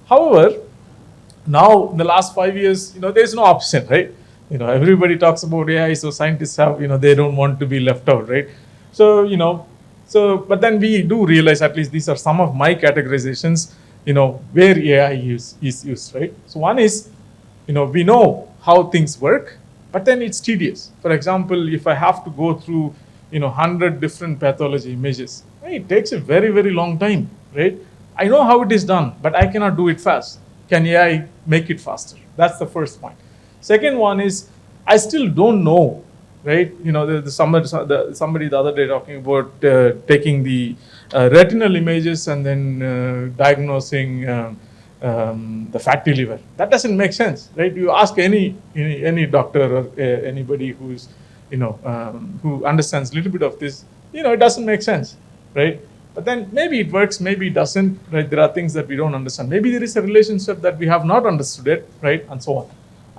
However, now in the last 5 years, there's no option, right? Everybody talks about AI, so scientists have, they don't want to be left out, right? So, but then we do realize, at least these are some of my categorizations, where AI is used, right? So one is, we know how things work, but then it's tedious. For example, if I have to go through, 100 different pathology images, it takes a very, very long time, right? I know how it is done, but I cannot do it fast. Can AI make it faster? That's the first point. Second one is, I still don't know, right? Somebody the other day talking about taking the retinal images and then diagnosing the fatty liver. That doesn't make sense, right? You ask any doctor or anybody who's, who understands a little bit of this, it doesn't make sense, right? But then maybe it works, maybe it doesn't, right? There are things that we don't understand. Maybe there is a relationship that we have not understood it, right? And so on.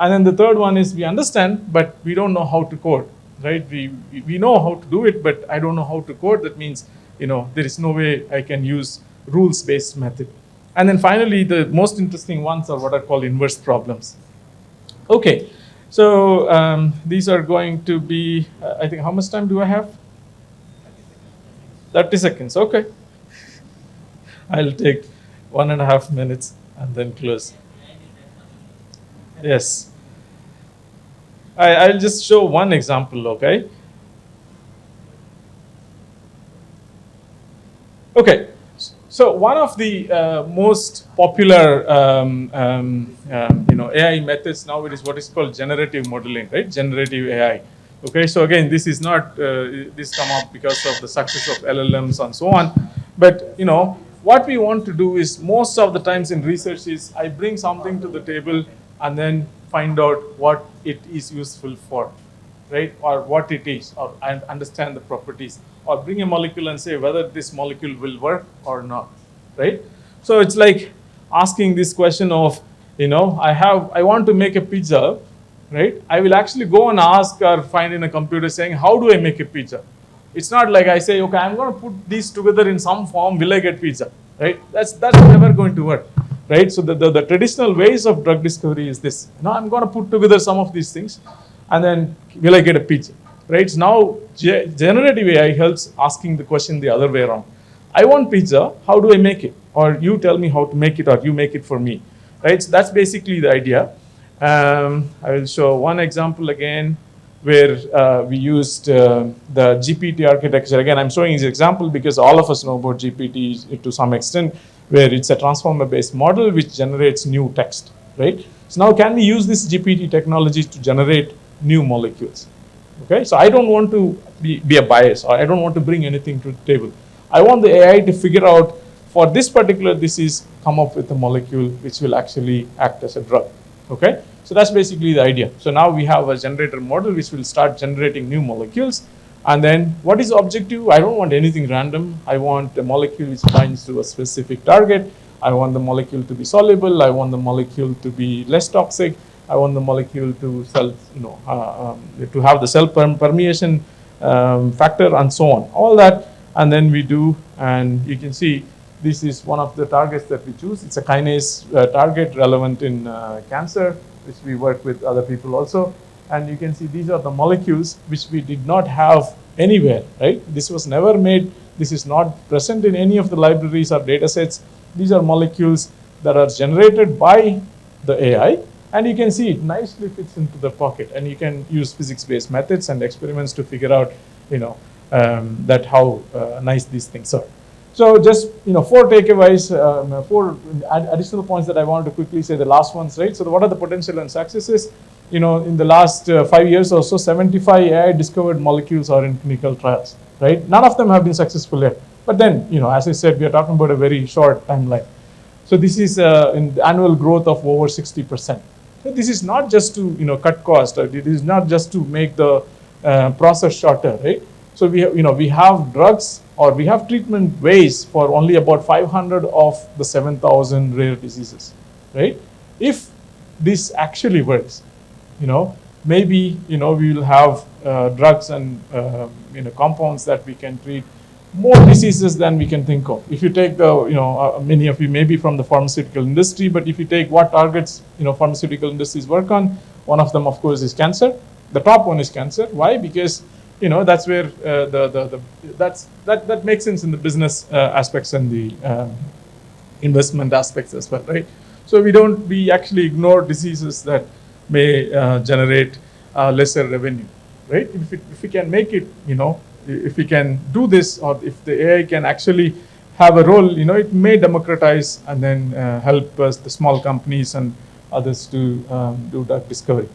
And then the third one is, we understand, but we don't know how to code, right? We know how to do it, but I don't know how to code. That means, there is no way I can use rules-based method. And then finally, the most interesting ones are what are called inverse problems. Okay, so these are going to be, I think, how much time do I have? 30 seconds, okay. I'll take 1.5 minutes and then close. Yes. I'll just show one example, okay? Okay, so one of the most popular AI methods now is what is called generative modeling, right? Generative AI. Okay, so again, this is not, this come up because of the success of LLMs and so on. But, what we want to do is, most of the times in research is, I bring something to the table and then find out what it is useful for, right? Or what it is, or and understand the properties, or bring a molecule and say whether this molecule will work or not, right? So it's like asking this question of, I want to make a pizza, right? I will actually go and ask or find in a computer saying, how do I make a pizza? It's not like I say, okay, I'm going to put these together in some form, will I get pizza, right? That's never going to work, right? So the traditional ways of drug discovery is this. I'm going to put together some of these things, and then will I get a pizza, right? So now generative AI helps asking the question the other way around. I want pizza, how do I make it? Or you tell me how to make it, or you make it for me, right? So that's basically the idea. I will show one example again where we used the GPT architecture. Again, I'm showing this example because all of us know about GPT to some extent, where it's a transformer-based model which generates new text, right? So now can we use this GPT technology to generate new molecules? Okay, so I don't want to be a bias, or I don't want to bring anything to the table. I want the AI to figure out, for this particular disease, come up with a molecule which will actually act as a drug. Okay, so that's basically the idea. So now we have a generator model which will start generating new molecules. And then what is the objective? I don't want anything random. I want a molecule which binds to a specific target. I want the molecule to be soluble. I want the molecule to be less toxic. I want the molecule to to have the cell permeation factor and so on. All that, and then we do, and you can see this is one of the targets that we choose. It's a kinase target relevant in cancer, which we work with other people also. And you can see these are the molecules which we did not have anywhere, right? This was never made. This is not present in any of the libraries or data sets. These are molecules that are generated by the AI. And you can see it nicely fits into the pocket. And you can use physics-based methods and experiments to figure out, that how nice these things are. So just, 4 takeaways, 4 additional points that I wanted to quickly say, the last ones, right? So what are the potential and successes? In the last 5 years or so, 75 AI discovered molecules are in clinical trials, right? None of them have been successful yet. But then, as I said, we are talking about a very short timeline. So this is an annual growth of over 60%. So this is not just to, cut cost, or it is not just to make the process shorter, right? So we have drugs, or we have treatment ways for only about 500 of the 7,000 rare diseases, right? If this actually works, maybe, we will have drugs and, compounds that we can treat more diseases than we can think of. If you take the, many of you may be from the pharmaceutical industry, but if you take what targets, pharmaceutical industries work on, one of them, of course, is cancer. The top one is cancer. Why? Because, that's where that makes sense in the business aspects and the investment aspects as well, right? So we actually ignore diseases that may generate lesser revenue, right? If we can make it, if we can do this, or if the AI can actually have a role, it may democratize and then help us, the small companies and others to do drug discovery.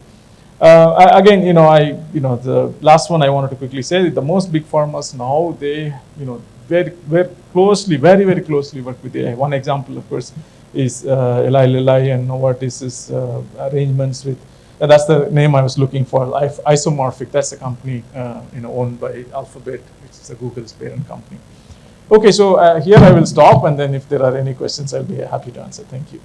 Again, the last one I wanted to quickly say, the most big pharmas now, they, very very closely work with AI. One example, of course, is Eli Lilly and Novartis's arrangements with, that's the name I was looking for, Isomorphic. That's a company owned by Alphabet, which is a Google's parent company. Okay, so here I will stop, and then if there are any questions, I'll be happy to answer. Thank you.